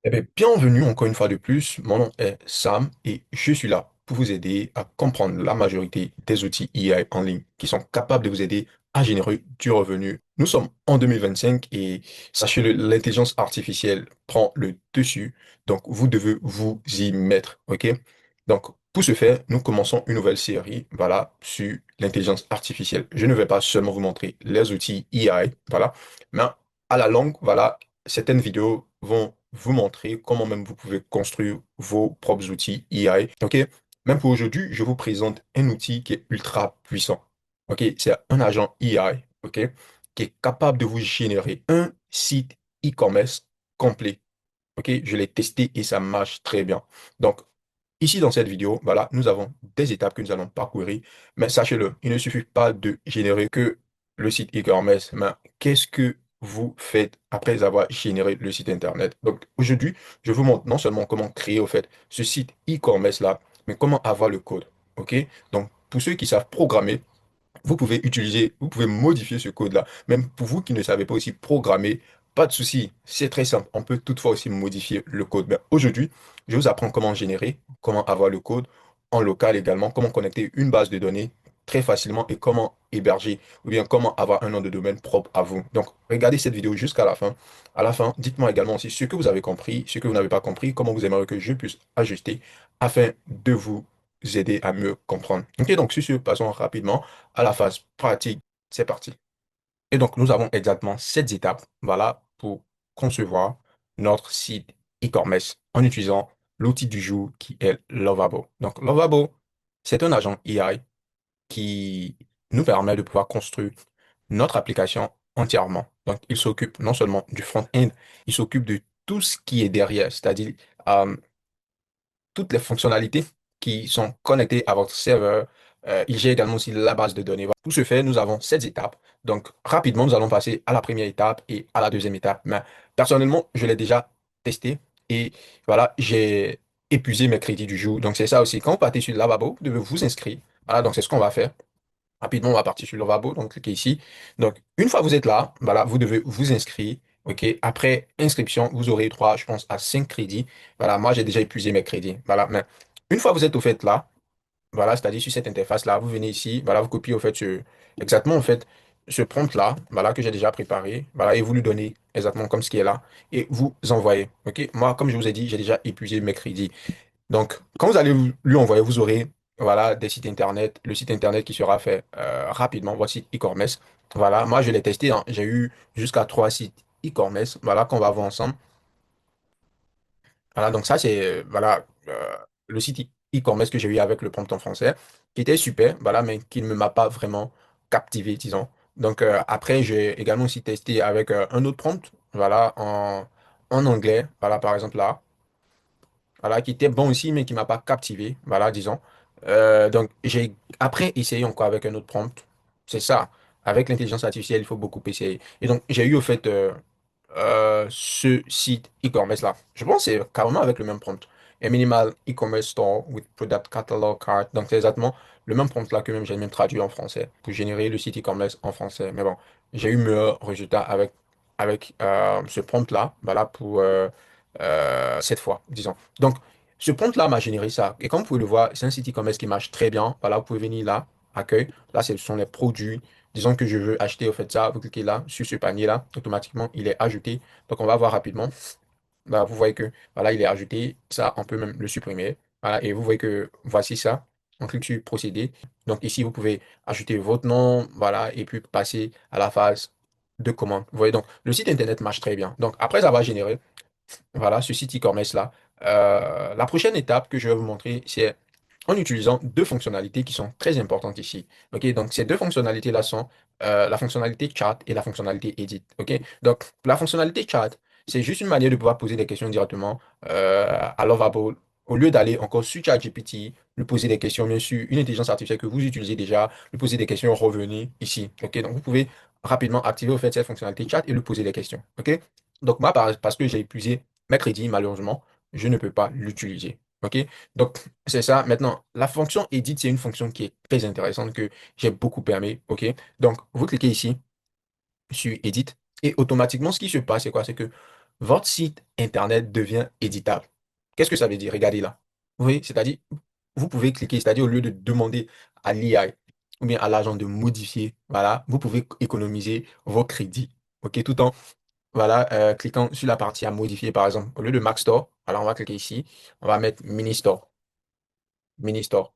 Eh bien, bienvenue encore une fois de plus. Mon nom est Sam et je suis là pour vous aider à comprendre la majorité des outils AI en ligne qui sont capables de vous aider à générer du revenu. Nous sommes en 2025 et sachez-le, l'intelligence artificielle prend le dessus. Donc, vous devez vous y mettre. OK? Donc, pour ce faire, nous commençons une nouvelle série, voilà, sur l'intelligence artificielle. Je ne vais pas seulement vous montrer les outils AI, voilà, mais à la longue, voilà, certaines vidéos vont vous montrer comment même vous pouvez construire vos propres outils AI. OK? Même pour aujourd'hui, je vous présente un outil qui est ultra puissant. OK? C'est un agent AI, OK? Qui est capable de vous générer un site e-commerce complet. OK? Je l'ai testé et ça marche très bien. Donc, ici dans cette vidéo, voilà, nous avons des étapes que nous allons parcourir. Mais sachez-le, il ne suffit pas de générer que le site e-commerce. Mais qu'est-ce que vous faites après avoir généré le site Internet? Donc aujourd'hui, je vous montre non seulement comment créer au fait ce site e-commerce-là, mais comment avoir le code. OK? Donc pour ceux qui savent programmer, vous pouvez utiliser, vous pouvez modifier ce code-là. Même pour vous qui ne savez pas aussi programmer, pas de souci, c'est très simple. On peut toutefois aussi modifier le code. Mais aujourd'hui, je vous apprends comment générer, comment avoir le code en local également, comment connecter une base de données très facilement et comment héberger ou bien comment avoir un nom de domaine propre à vous. Donc, regardez cette vidéo jusqu'à la fin. À la fin, dites-moi également aussi ce que vous avez compris, ce que vous n'avez pas compris, comment vous aimeriez que je puisse ajuster afin de vous aider à mieux comprendre. Ok, donc sur ce, passons rapidement à la phase pratique. C'est parti. Et donc, nous avons exactement 7 étapes, voilà, pour concevoir notre site e-commerce en utilisant l'outil du jour qui est Lovable. Donc, Lovable, c'est un agent AI qui nous permet de pouvoir construire notre application entièrement. Donc, il s'occupe non seulement du front-end, il s'occupe de tout ce qui est derrière, c'est-à-dire euh, toutes les fonctionnalités qui sont connectées à votre serveur. Il gère également aussi la base de données. Voilà. Pour ce faire, nous avons 7 étapes. Donc, rapidement, nous allons passer à la première étape et à la deuxième étape. Mais personnellement, je l'ai déjà testé et voilà, j'ai épuisé mes crédits du jour. Donc, c'est ça aussi. Quand vous partez sur Lavabo, vous devez vous inscrire. Voilà, donc c'est ce qu'on va faire. Rapidement, on va partir sur Lavabo. Donc, cliquez ici. Donc, une fois que vous êtes là, voilà, vous devez vous inscrire. OK. Après inscription, vous aurez droit, je pense, à 5 crédits. Voilà, moi, j'ai déjà épuisé mes crédits. Voilà. Mais une fois que vous êtes au fait là, voilà, c'est-à-dire sur cette interface-là, vous venez ici, voilà, vous copiez au fait exactement, en fait, ce prompt-là, voilà, que j'ai déjà préparé, voilà, et vous lui donnez exactement comme ce qui est là, et vous envoyez. OK. Moi, comme je vous ai dit, j'ai déjà épuisé mes crédits. Donc, quand vous allez lui envoyer, vous aurez voilà, des sites internet, le site internet qui sera fait rapidement, votre site e-commerce. Voilà, moi je l'ai testé, hein. J'ai eu jusqu'à 3 sites e-commerce, voilà, qu'on va voir ensemble. Voilà, donc ça c'est voilà, le site e-commerce que j'ai eu avec le prompt en français, qui était super, voilà, mais qui ne m'a pas vraiment captivé, disons. Donc après, j'ai également aussi testé avec un autre prompt, voilà, en anglais, voilà, par exemple là. Voilà, qui était bon aussi, mais qui m'a pas captivé, voilà, disons. Donc, j'ai après essayé encore avec un autre prompt. C'est ça. Avec l'intelligence artificielle, il faut beaucoup essayer. Et donc, j'ai eu au fait ce site e-commerce là. Je pense que c'est carrément avec le même prompt. A minimal e-commerce store with product catalog card. Donc, c'est exactement le même prompt là que même j'ai même traduit en français pour générer le site e-commerce en français. Mais bon, j'ai eu meilleur résultat avec ce prompt là, voilà, pour cette fois, disons. Donc, ce prompt-là m'a généré ça. Et comme vous pouvez le voir, c'est un site e-commerce qui marche très bien. Voilà, vous pouvez venir là, accueil. Là, ce sont les produits. Disons que je veux acheter au fait ça. Vous cliquez là, sur ce panier-là. Automatiquement, il est ajouté. Donc, on va voir rapidement. Là, vous voyez que, voilà, il est ajouté. Ça, on peut même le supprimer. Voilà, et vous voyez que voici ça. On clique sur procéder. Donc, ici, vous pouvez ajouter votre nom. Voilà, et puis passer à la phase de commande. Vous voyez, donc, le site internet marche très bien. Donc, après avoir généré, voilà, ce site e-commerce-là. La prochaine étape que je vais vous montrer, c'est en utilisant 2 fonctionnalités qui sont très importantes ici. OK, donc ces 2 fonctionnalités-là sont la fonctionnalité chat et la fonctionnalité edit. OK, donc la fonctionnalité chat, c'est juste une manière de pouvoir poser des questions directement à Lovable. Au lieu d'aller encore sur ChatGPT, lui poser des questions, bien sûr, une intelligence artificielle que vous utilisez déjà, lui poser des questions, revenir ici. OK, donc vous pouvez rapidement activer au fait cette fonctionnalité chat et lui poser des questions. OK, donc moi, parce que j'ai épuisé mes crédits, malheureusement, je ne peux pas l'utiliser. OK? Donc, c'est ça. Maintenant, la fonction edit, c'est une fonction qui est très intéressante que j'ai beaucoup aimé. OK? Donc, vous cliquez ici sur edit et automatiquement, ce qui se passe, c'est quoi? C'est que votre site Internet devient éditable. Qu'est-ce que ça veut dire? Regardez là. Vous voyez, c'est-à-dire, vous pouvez cliquer, c'est-à-dire au lieu de demander à l'IA ou bien à l'agent de modifier, voilà, vous pouvez économiser vos crédits. OK, tout en, voilà, cliquant sur la partie à modifier, par exemple, au lieu de Mac Store, alors on va cliquer ici, on va mettre Mini Store. Mini Store.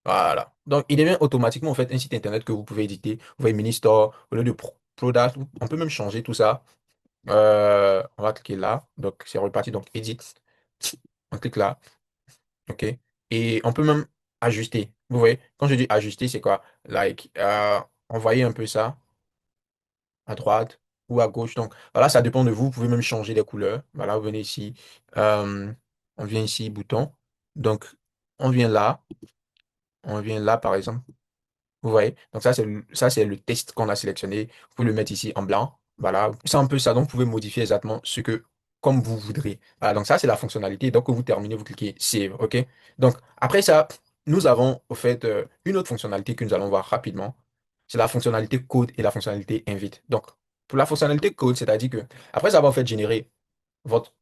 Voilà. Donc, il devient automatiquement, en fait, un site internet que vous pouvez éditer. Vous voyez, Mini Store, au lieu de Product, on peut même changer tout ça. On va cliquer là. Donc, c'est reparti. Donc, Edit. On clique là. OK. Et on peut même ajuster. Vous voyez, quand je dis ajuster, c'est quoi? Like, envoyer un peu ça à droite ou à gauche. Donc, voilà, ça dépend de vous. Vous pouvez même changer les couleurs. Voilà, vous venez ici. Euh, on vient ici, bouton. Donc, on vient là. On vient là, par exemple. Vous voyez? Donc ça, c'est le test qu'on a sélectionné. Vous pouvez le mettre ici en blanc. Voilà. C'est un peu ça. Donc, vous pouvez modifier exactement ce que, comme vous voudrez. Voilà. Donc, ça, c'est la fonctionnalité. Donc, quand vous terminez, vous cliquez Save. OK? Donc, après ça, nous avons, au fait, une autre fonctionnalité que nous allons voir rapidement. C'est la fonctionnalité code et la fonctionnalité invite. Donc, pour la fonctionnalité code, c'est-à-dire que, après avoir fait générer votre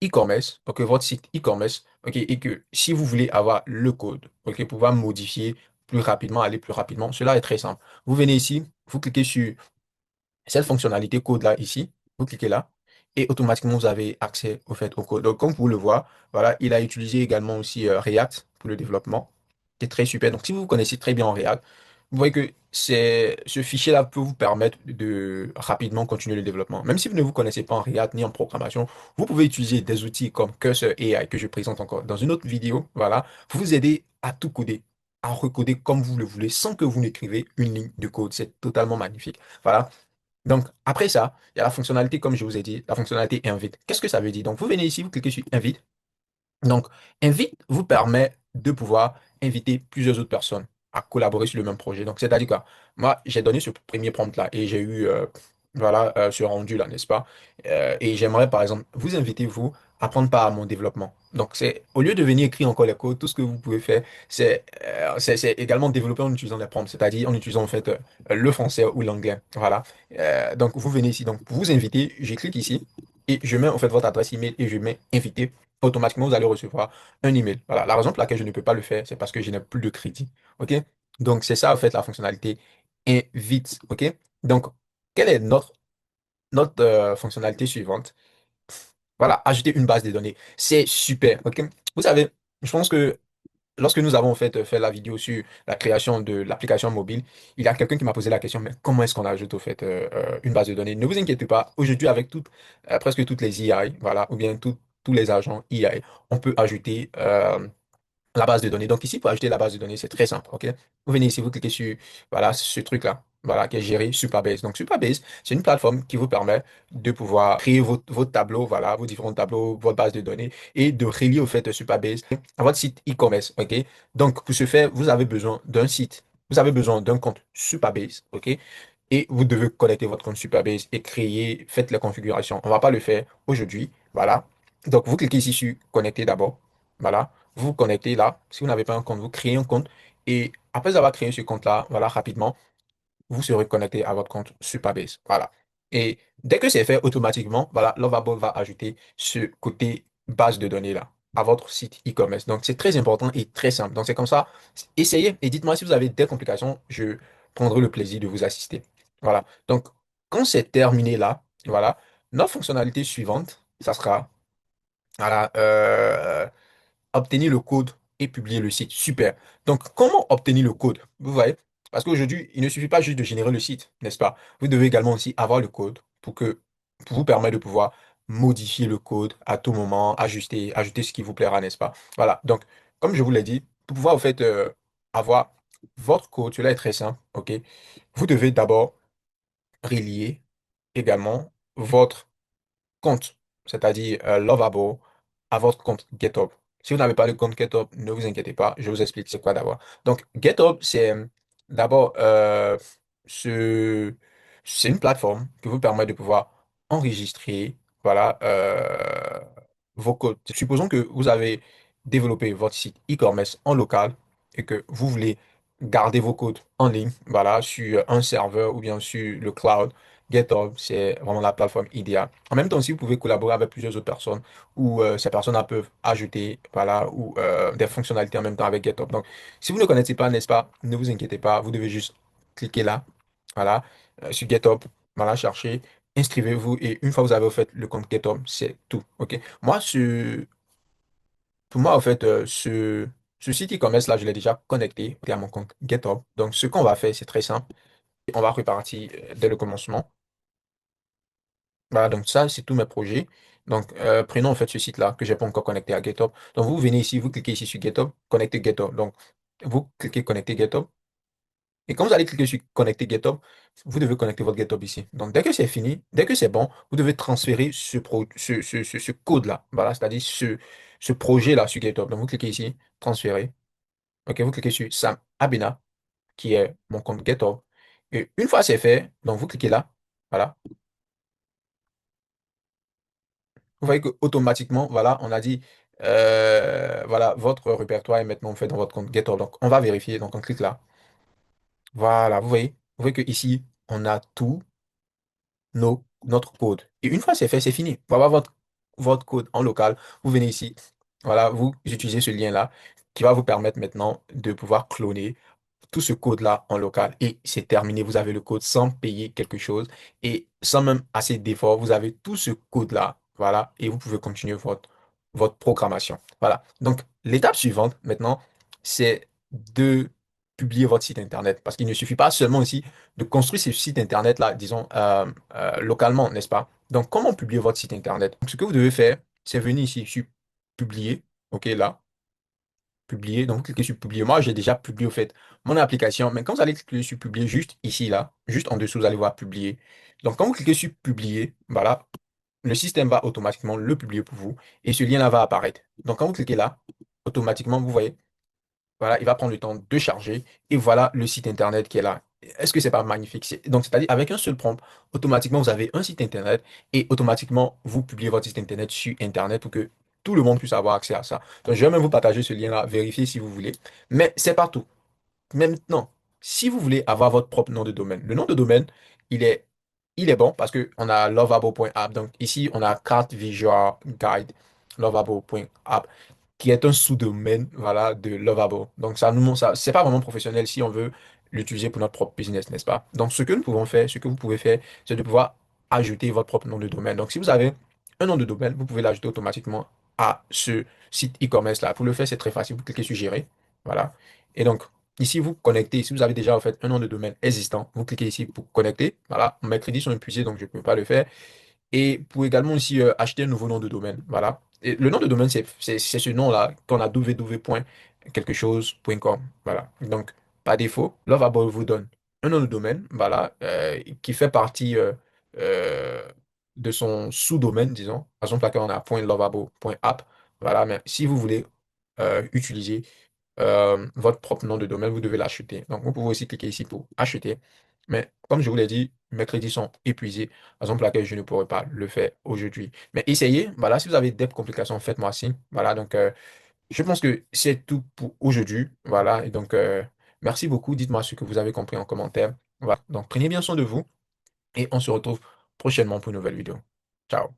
e-commerce, ok, votre site e-commerce, ok, et que si vous voulez avoir le code, ok, pour pouvoir modifier plus rapidement, aller plus rapidement, cela est très simple. Vous venez ici, vous cliquez sur cette fonctionnalité code là ici, vous cliquez là, et automatiquement vous avez accès au fait au code. Donc comme vous le voyez, voilà, il a utilisé également aussi React pour le développement. C'est très super. Donc si vous connaissez très bien en React, vous voyez que ce fichier-là peut vous permettre de rapidement continuer le développement. Même si vous ne vous connaissez pas en React ni en programmation, vous pouvez utiliser des outils comme Cursor AI que je présente encore dans une autre vidéo, voilà, pour vous aider à tout coder, à recoder comme vous le voulez, sans que vous n'écrivez une ligne de code. C'est totalement magnifique. Voilà. Donc, après ça, il y a la fonctionnalité, comme je vous ai dit, la fonctionnalité invite. Qu'est-ce que ça veut dire? Donc, vous venez ici, vous cliquez sur invite. Donc, invite vous permet de pouvoir inviter plusieurs autres personnes à collaborer sur le même projet. Donc, c'est-à-dire quoi? Moi, j'ai donné ce premier prompt-là et j'ai eu voilà, ce rendu-là, n'est-ce pas? Et j'aimerais, par exemple, vous inviter, vous, à prendre part à mon développement. Donc, c'est au lieu de venir écrire encore les codes, tout ce que vous pouvez faire, c'est également développer en utilisant les prompts, c'est-à-dire en utilisant en fait le français ou l'anglais. Voilà. Donc, vous venez ici. Donc, pour vous inviter, je clique ici et je mets en fait votre adresse email et je mets inviter automatiquement, vous allez recevoir un email. Voilà. La raison pour laquelle je ne peux pas le faire, c'est parce que je n'ai plus de crédit. OK? Donc, c'est ça, en fait, la fonctionnalité invite. OK? Donc, quelle est notre fonctionnalité suivante? Voilà, ajouter une base de données. C'est super. OK? Vous savez, je pense que lorsque nous avons en fait fait la vidéo sur la création de l'application mobile, il y a quelqu'un qui m'a posé la question, mais comment est-ce qu'on ajoute au fait une base de données? Ne vous inquiétez pas, aujourd'hui avec presque toutes les AI, voilà, ou bien tous les agents AI, on peut ajouter la base de données. Donc ici, pour ajouter la base de données, c'est très simple, OK? Vous venez ici, vous cliquez sur, voilà, ce truc-là, voilà, qui est géré Supabase. Donc Supabase, c'est une plateforme qui vous permet de pouvoir créer votre tableau, voilà, vos différents tableaux, votre base de données, et de relier au fait Supabase à votre site e-commerce, OK? Donc pour ce faire, vous avez besoin d'un site, vous avez besoin d'un compte Supabase, OK? Et vous devez connecter votre compte Supabase et créer, faites les configurations. On ne va pas le faire aujourd'hui, voilà. Donc vous cliquez ici sur connecter d'abord, voilà. Vous vous connectez là. Si vous n'avez pas un compte, vous créez un compte. Et après avoir créé ce compte-là, voilà, rapidement, vous serez connecté à votre compte Supabase. Voilà. Et dès que c'est fait, automatiquement, voilà, Lovable va ajouter ce côté base de données là à votre site e-commerce. Donc, c'est très important et très simple. Donc, c'est comme ça. Essayez et dites-moi si vous avez des complications. Je prendrai le plaisir de vous assister. Voilà. Donc, quand c'est terminé là, voilà, notre fonctionnalité suivante, ça sera, voilà, obtenir le code et publier le site. Super. Donc, comment obtenir le code? Vous voyez? Parce qu'aujourd'hui, il ne suffit pas juste de générer le site, n'est-ce pas? Vous devez également aussi avoir le code pour vous permettre de pouvoir modifier le code à tout moment, ajuster, ajouter ce qui vous plaira, n'est-ce pas? Voilà. Donc, comme je vous l'ai dit, pour pouvoir, en fait, avoir votre code, cela est très simple, OK? Vous devez d'abord relier également votre compte, c'est-à-dire Lovable, à votre compte GitHub. Si vous n'avez pas de compte GitHub, ne vous inquiétez pas, je vous explique c'est quoi d'abord. Donc, GitHub, c'est d'abord ce- c'est une plateforme qui vous permet de pouvoir enregistrer voilà, vos codes. Supposons que vous avez développé votre site e-commerce en local et que vous voulez garder vos codes en ligne, voilà, sur un serveur ou bien sur le cloud. GitHub, c'est vraiment la plateforme idéale. En même temps aussi, vous pouvez collaborer avec plusieurs autres personnes où ces personnes peuvent ajouter, voilà, ou des fonctionnalités en même temps avec GitHub. Donc, si vous ne connaissez pas, n'est-ce pas, ne vous inquiétez pas, vous devez juste cliquer là, voilà, sur GitHub, voilà, chercher, inscrivez-vous et une fois que vous avez fait le compte GitHub, c'est tout, ok? Pour moi, en fait, ce site e-commerce là, je l'ai déjà connecté à mon compte GitHub. Donc, ce qu'on va faire, c'est très simple. On va repartir dès le commencement. Voilà, donc ça, c'est tous mes projets. Donc, prenons en fait ce site-là que je n'ai pas encore connecté à GitHub. Donc, vous venez ici, vous cliquez ici sur GitHub, connecter GitHub. Donc, vous cliquez connecter GitHub. Et quand vous allez cliquer sur connecter GitHub, vous devez connecter votre GitHub ici. Donc, dès que c'est fini, dès que c'est bon, vous devez transférer ce code-là. Voilà, c'est-à-dire ce projet-là sur GitHub. Donc, vous cliquez ici, transférer. OK, vous cliquez sur Sam Abena, qui est mon compte GitHub. Et une fois c'est fait, donc vous cliquez là. Voilà. Vous voyez que automatiquement, voilà, on a dit, voilà, votre répertoire est maintenant fait dans votre compte GitHub. Donc, on va vérifier. Donc, on clique là. Voilà, vous voyez que ici, on a tout notre code. Et une fois c'est fait, c'est fini. Pour avoir votre code en local, vous venez ici. Voilà, vous utilisez ce lien-là qui va vous permettre maintenant de pouvoir cloner tout ce code-là en local et c'est terminé. Vous avez le code sans payer quelque chose et sans même assez d'efforts. Vous avez tout ce code-là, voilà, et vous pouvez continuer votre programmation. Voilà. Donc, l'étape suivante maintenant, c'est de publier votre site Internet parce qu'il ne suffit pas seulement aussi de construire ce site Internet-là, disons, localement, n'est-ce pas? Donc, comment publier votre site Internet? Donc, ce que vous devez faire, c'est venir ici sur publier, OK, là publier. Donc, vous cliquez sur publier. Moi, j'ai déjà publié, au fait, mon application. Mais quand vous allez cliquer sur publier, juste ici, là, juste en dessous, vous allez voir publier. Donc, quand vous cliquez sur publier, voilà, le système va automatiquement le publier pour vous et ce lien-là va apparaître. Donc, quand vous cliquez là, automatiquement, vous voyez, voilà, il va prendre le temps de charger et voilà le site internet qui est là. Est-ce que c'est pas magnifique? Donc, c'est-à-dire, avec un seul prompt, automatiquement, vous avez un site internet et automatiquement, vous publiez votre site internet sur Internet pour que tout le monde puisse avoir accès à ça. Donc, je vais même vous partager ce lien-là, vérifiez si vous voulez. Mais c'est partout. Maintenant, si vous voulez avoir votre propre nom de domaine, le nom de domaine, il est, il est bon parce qu'on a lovable.app. Donc ici, on a carte visual guide lovable.app qui est un sous-domaine voilà, de Lovable. Donc ça nous montre ça. C'est pas vraiment professionnel si on veut l'utiliser pour notre propre business, n'est-ce pas? Donc ce que nous pouvons faire, ce que vous pouvez faire, c'est de pouvoir ajouter votre propre nom de domaine. Donc si vous avez un nom de domaine, vous pouvez l'ajouter automatiquement à ce site e-commerce là. Pour le faire, c'est très facile. Vous cliquez sur gérer. Voilà. Et donc, ici, vous connectez. Si vous avez déjà en fait un nom de domaine existant, vous cliquez ici pour connecter. Voilà. Mes crédits sont épuisés, donc je ne peux pas le faire. Et pour également aussi acheter un nouveau nom de domaine. Voilà. Et le nom de domaine, c'est ce nom-là qu'on a www.quelque chose.com. Voilà. Donc, par défaut, Lovable vous donne un nom de domaine, voilà, qui fait partie euh, de son sous-domaine, disons. Par exemple, là, on a .lovable.app. Voilà. Mais si vous voulez utiliser votre propre nom de domaine, vous devez l'acheter. Donc, vous pouvez aussi cliquer ici pour acheter. Mais comme je vous l'ai dit, mes crédits sont épuisés, raison pour laquelle je ne pourrai pas le faire aujourd'hui. Mais essayez, voilà, si vous avez des complications, faites-moi signe. Voilà, donc je pense que c'est tout pour aujourd'hui. Voilà, et donc merci beaucoup. Dites-moi ce que vous avez compris en commentaire. Voilà, donc prenez bien soin de vous et on se retrouve prochainement pour une nouvelle vidéo. Ciao.